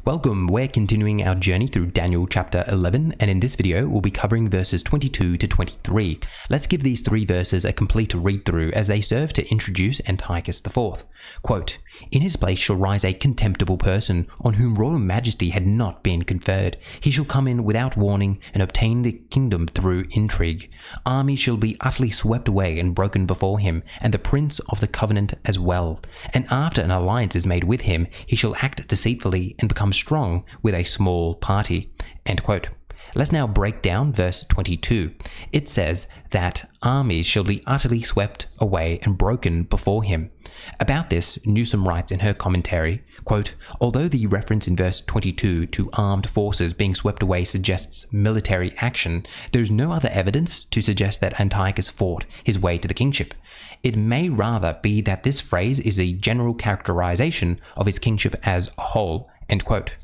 Welcome, we're continuing our journey through Daniel chapter 11, and in this video we'll be covering verses 22 to 23. Let's give these three verses a complete read-through as they serve to introduce Antiochus IV. Quote, "In his place shall rise a contemptible person, on whom royal majesty had not been conferred. He shall come in without warning, and obtain the kingdom through intrigue. Armies shall be utterly swept away and broken before him, and the prince of the covenant as well. And after an alliance is made with him, he shall act deceitfully and become strong with a small party." End quote. Let's now break down verse 22. It says that armies shall be utterly swept away and broken before him. About this, Newsom writes in her commentary, quote, "Although the reference in verse 22 to armed forces being swept away suggests military action, there is no other evidence to suggest that Antiochus fought his way to the kingship. It may rather be that this phrase is a general characterization of his kingship as a whole." End quote.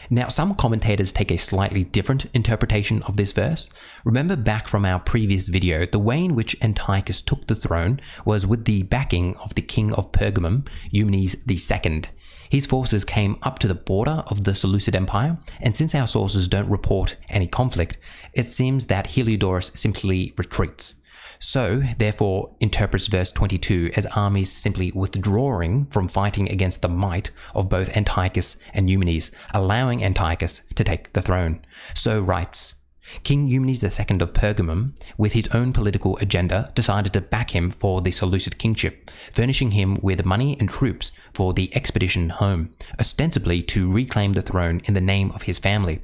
Now, some commentators take a slightly different interpretation of this verse. Remember back from our previous video, the way in which Antiochus took the throne was with the backing of the king of Pergamum, Onias II. His forces came up to the border of the Seleucid Empire, and since our sources don't report any conflict, it seems that Heliodorus simply retreats. So, therefore, interprets verse 22 as armies simply withdrawing from fighting against the might of both Antiochus and Eumenes, allowing Antiochus to take the throne. So writes, "King Eumenes II of Pergamum, with his own political agenda, decided to back him for the Seleucid kingship, furnishing him with money and troops for the expedition home, ostensibly to reclaim the throne in the name of his family.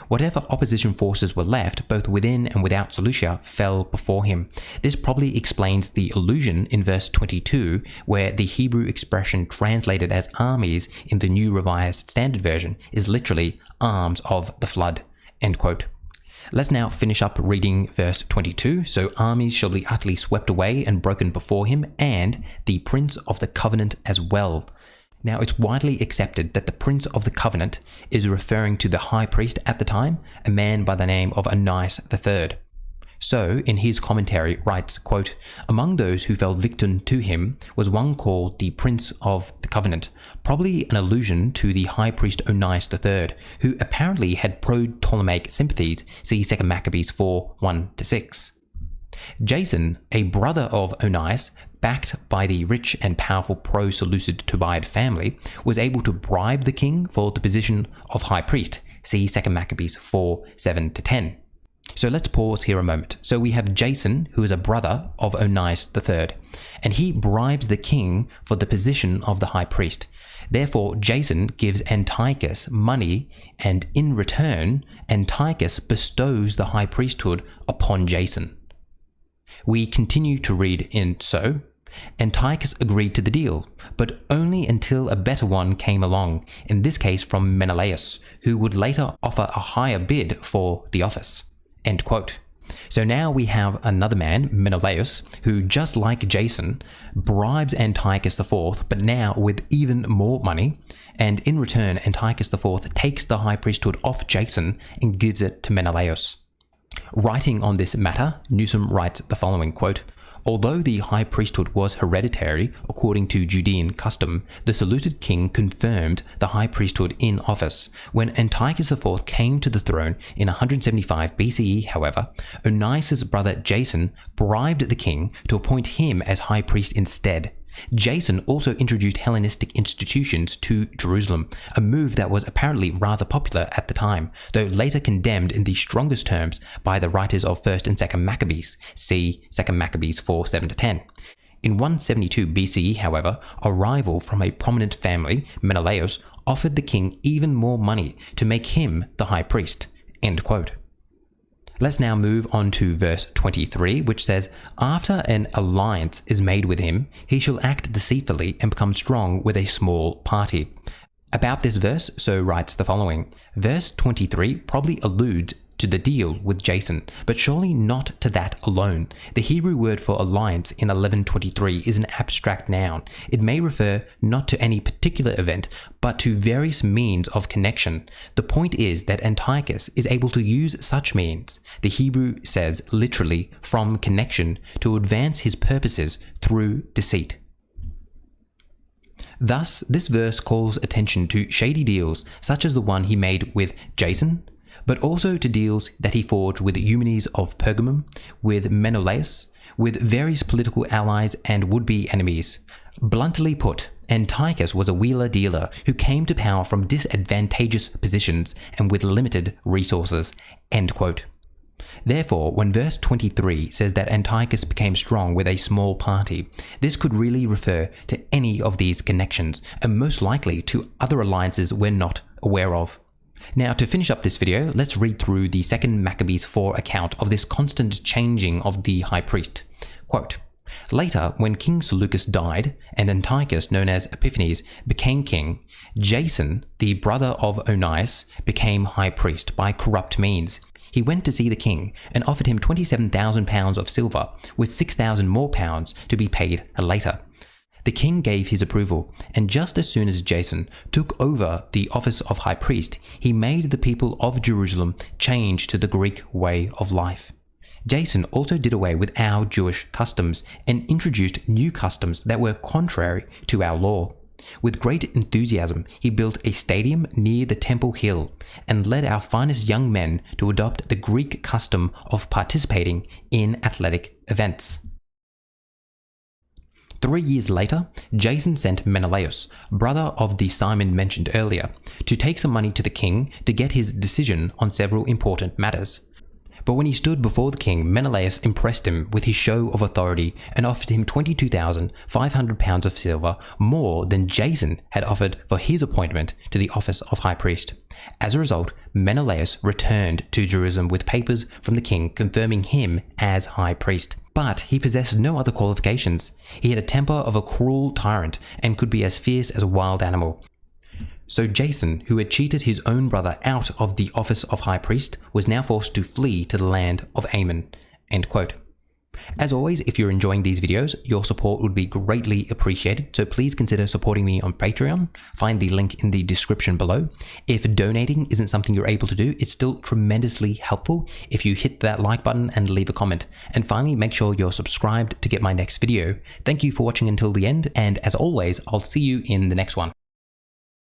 Whatever opposition forces were left, both within and without Seleucia, fell before him. This probably explains the allusion in verse 22, where the Hebrew expression translated as armies in the New Revised Standard Version is literally arms of the flood." End quote. Let's now finish up reading verse 22. "So armies shall be utterly swept away and broken before him, and the prince of the covenant as well." Now, it's widely accepted that the Prince of the Covenant is referring to the high priest at the time, a man by the name of Onias III. So, in his commentary, writes, quote, "Among those who fell victim to him was one called the Prince of the Covenant, probably an allusion to the high priest Onias III, who apparently had pro-Ptolemaic sympathies, see 2 Maccabees 4, 1-6. Jason, a brother of Onias, backed by the rich and powerful pro-Seleucid Tobiad family, was able to bribe the king for the position of high priest, see 2 Maccabees 4, 7-10. So let's pause here a moment. So we have Jason, who is a brother of Onias III, and he bribes the king for the position of the high priest. Therefore, Jason gives Antiochus money, and in return, Antiochus bestows the high priesthood upon Jason. We continue to read in so, "Antiochus agreed to the deal, but only until a better one came along, in this case from Menelaus, who would later offer a higher bid for the office." End quote. So now we have another man, Menelaus, who, just like Jason, bribes Antiochus IV, but now with even more money, and in return Antiochus IV takes the high priesthood off Jason and gives it to Menelaus. Writing on this matter, Newsom writes the following, quote, "Although the high priesthood was hereditary according to Judean custom, the Seleucid king confirmed the high priesthood in office. When Antiochus IV came to the throne in 175 BCE, however, Onias's brother Jason bribed the king to appoint him as high priest instead. Jason also introduced Hellenistic institutions to Jerusalem, a move that was apparently rather popular at the time, though later condemned in the strongest terms by the writers of 1st and 2nd Maccabees, see 2nd Maccabees 4, 7-10. In 172 BCE, however, a rival from a prominent family, Menelaus, offered the king even more money to make him the high priest." End quote. Let's now move on to verse 23, which says, "After an alliance is made with him, he shall act deceitfully and become strong with a small party." About this verse, so writes the following. Verse 23 probably alludes to the deal with Jason, but surely not to that alone. The Hebrew word for alliance in 1123 is an abstract noun. It may refer not to any particular event, but to various means of connection. The point is that Antiochus is able to use such means, the Hebrew says literally, from connection, to advance his purposes through deceit. Thus, this verse calls attention to shady deals such as the one he made with Jason, but also to deals that he forged with Eumenes of Pergamum, with Menelaus, with various political allies and would-be enemies. Bluntly put, Antiochus was a wheeler-dealer who came to power from disadvantageous positions and with limited resources." End quote. Therefore, when verse 23 says that Antiochus became strong with a small party, this could really refer to any of these connections, and most likely to other alliances we're not aware of. Now, to finish up this video, let's read through the 2 Maccabees 4 account of this constant changing of the high priest. Quote, "Later, when King Seleucus died, and Antiochus, known as Epiphanes, became king, Jason, the brother of Onias, became high priest by corrupt means. He went to see the king and offered him 27,000 pounds of silver, with 6,000 more pounds to be paid later. The king gave his approval, and just as soon as Jason took over the office of high priest, he made the people of Jerusalem change to the Greek way of life. Jason also did away with our Jewish customs and introduced new customs that were contrary to our law. With great enthusiasm, he built a stadium near the Temple Hill and led our finest young men to adopt the Greek custom of participating in athletic events. 3 years later, Jason sent Menelaus, brother of the Simon mentioned earlier, to take some money to the king to get his decision on several important matters. But when he stood before the king, Menelaus impressed him with his show of authority and offered him 22,500 pounds of silver, more than Jason had offered for his appointment to the office of high priest. As a result, Menelaus returned to Jerusalem with papers from the king confirming him as high priest. But he possessed no other qualifications. He had a temper of a cruel tyrant and could be as fierce as a wild animal. So Jason, who had cheated his own brother out of the office of high priest, was now forced to flee to the land of Ammon." End quote. As always, if you're enjoying these videos, your support would be greatly appreciated, so please consider supporting me on Patreon. Find the link in the description below. If donating isn't something you're able to do, it's still tremendously helpful if you hit that like button and leave a comment. And finally, make sure you're subscribed to get my next video. Thank you for watching until the end, and as always, I'll see you in the next one.